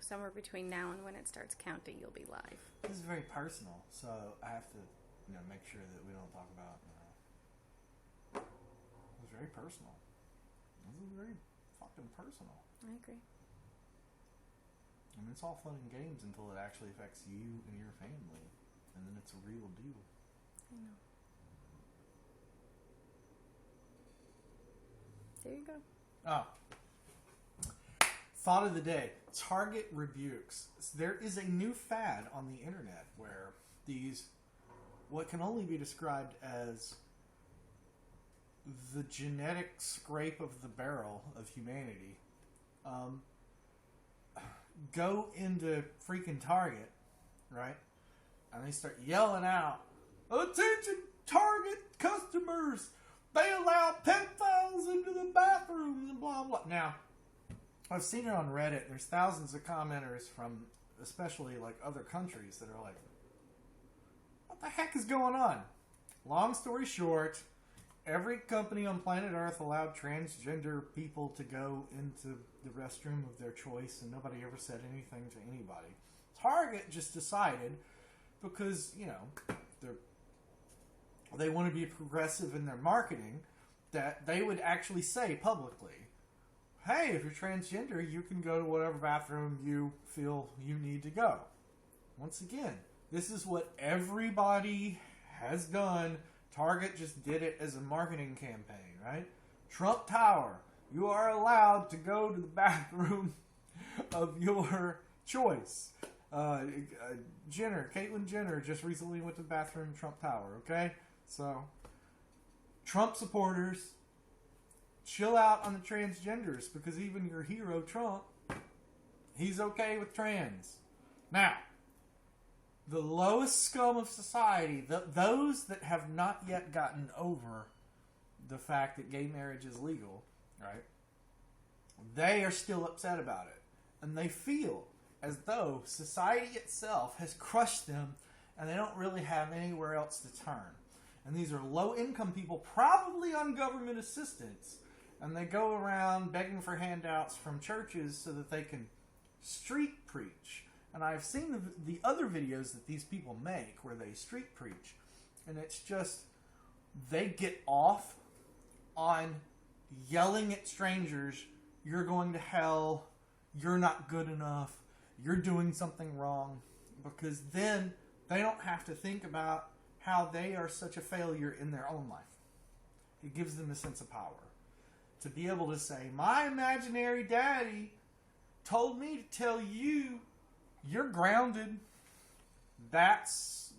somewhere between now and when it starts counting, you'll be live. This is very personal, so I have to, make sure that we don't talk about. It's very personal. This is very fucking personal. I agree. I mean, it's all fun and games until it actually affects you and your family, and then it's a real deal. I know. There you go. Oh. Thought of the day. Target rebukes. There is a new fad on the internet where these, what can only be described as the genetic scrape of the barrel of humanity, go into freaking Target, right? And they start yelling out, "Attention Target customers! They allow pedophiles into the bathrooms," and blah, blah. Now, I've seen it on Reddit. There's thousands of commenters from especially like other countries that are like, what the heck is going on? Long story short, every company on planet Earth allowed transgender people to go into the restroom of their choice, and nobody ever said anything to anybody. Target just decided, because, they want to be progressive in their marketing, that they would actually say publicly, hey, if you're transgender, you can go to whatever bathroom you feel you need to go. Once again, this is what everybody has done. Target just did it as a marketing campaign, right? Trump Tower, you are allowed to go to the bathroom of your choice. Caitlyn Jenner just recently went to the bathroom in Trump Tower, okay? So, Trump supporters, chill out on the transgenders, because even your hero, Trump, he's okay with trans. Now, the lowest scum of society, those that have not yet gotten over the fact that gay marriage is legal, right? They are still upset about it. And they feel as though society itself has crushed them and they don't really have anywhere else to turn. And these are low-income people, probably on government assistance, and they go around begging for handouts from churches so that they can street preach. And I've seen the other videos that these people make where they street preach, and it's just, they get off on yelling at strangers, you're going to hell, you're not good enough, you're doing something wrong, because then they don't have to think about how they are such a failure in their own life. It gives them a sense of power. To be able to say, my imaginary daddy told me to tell you, you're grounded. That's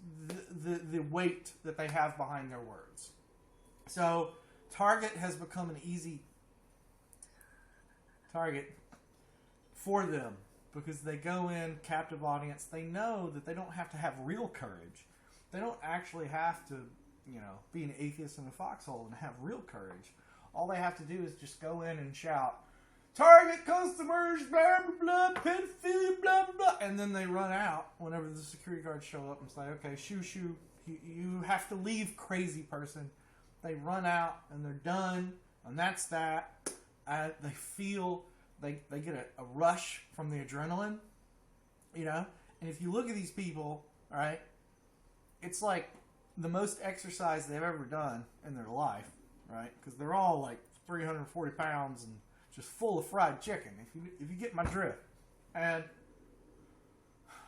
the weight that they have behind their words. So, Target has become an easy target for them, because they go in, captive audience. They know that they don't have to have real courage. They don't actually have to, be an atheist in a foxhole and have real courage. All they have to do is just go in and shout, Target customers, blah, blah, blah, pedophilia, blah, blah. And then they run out whenever the security guards show up and say, okay, shoo, you have to leave, crazy person. They run out and they're done, and that's that. They feel, they get a rush from the adrenaline, And if you look at these people, all right, it's like the most exercise they've ever done in their life, right? Because they're all like 340 pounds and just full of fried chicken, if you get my drift. And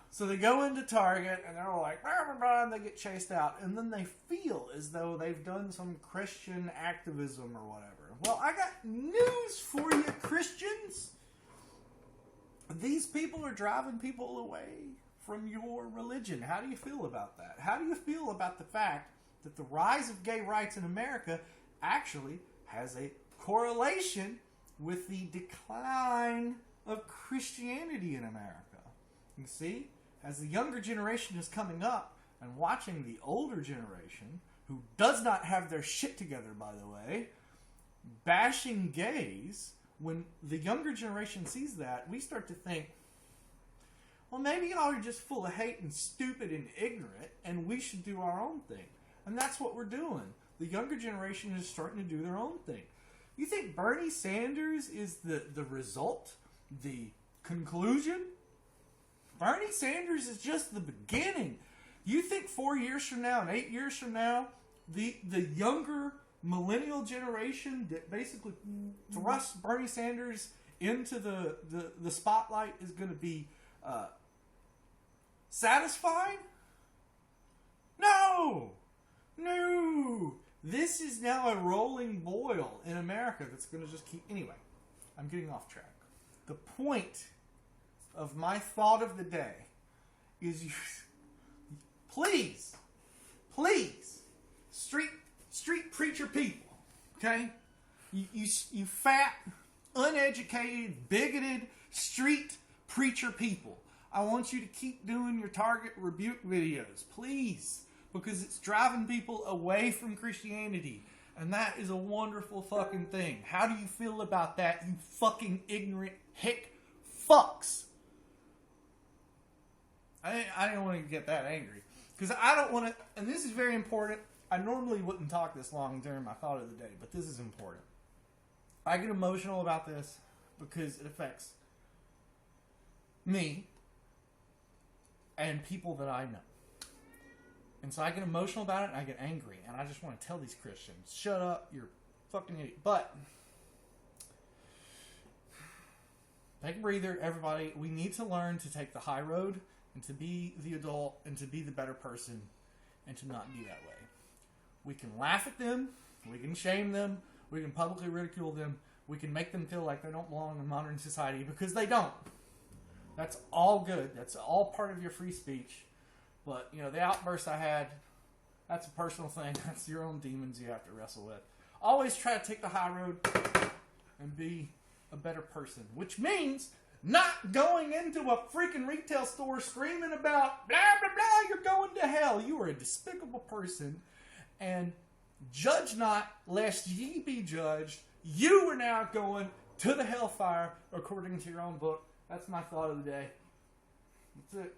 so they go into Target and they're all like, blah, blah, blah, and they get chased out. And then they feel as though they've done some Christian activism or whatever. Well, I got news for you, Christians. These people are driving people away from your religion. How do you feel about that? How do you feel about the fact that the rise of gay rights in America actually has a correlation with the decline of Christianity in America? You see, as the younger generation is coming up and watching the older generation, who does not have their shit together, by the way, bashing gays, when the younger generation sees that, we start to think, well, maybe y'all are just full of hate and stupid and ignorant, and we should do our own thing. And that's what we're doing. The younger generation is starting to do their own thing. You think Bernie Sanders is the result, the conclusion Bernie Sanders is just the beginning. You think 4 years from now and 8 years from now, the younger millennial generation that basically thrusts Bernie Sanders into the spotlight is going to be satisfied? No! This is now a rolling boil in America that's going to just keep... Anyway, I'm getting off track. The point of my thought of the day is you... Please, street preacher people, okay? You fat, uneducated, bigoted, street preacher people. I want you to keep doing your Target rebuke videos, please, because it's driving people away from Christianity, and that is a wonderful fucking thing. How do you feel about that, you fucking ignorant hick fucks? I didn't want to get that angry, because I don't want to, and this is very important. I normally wouldn't talk this long during my thought of the day, but this is important. I get emotional about this because it affects me and people that I know. And so I get emotional about it and I get angry. And I just want to tell these Christians, shut up, you're a fucking idiot. But take a breather, everybody. We need to learn to take the high road and to be the adult and to be the better person and to not be that way. We can laugh at them. We can shame them. We can publicly ridicule them. We can make them feel like they don't belong in modern society because they don't. That's all good. That's all part of your free speech. But, you know, the outburst I had, that's a personal thing. That's your own demons you have to wrestle with. Always try to take the high road and be a better person. Which means not going into a freaking retail store screaming about blah, blah, blah, you're going to hell. You are a despicable person. And judge not, lest ye be judged. You are now going to the hellfire according to your own book. That's my thought of the day. That's it.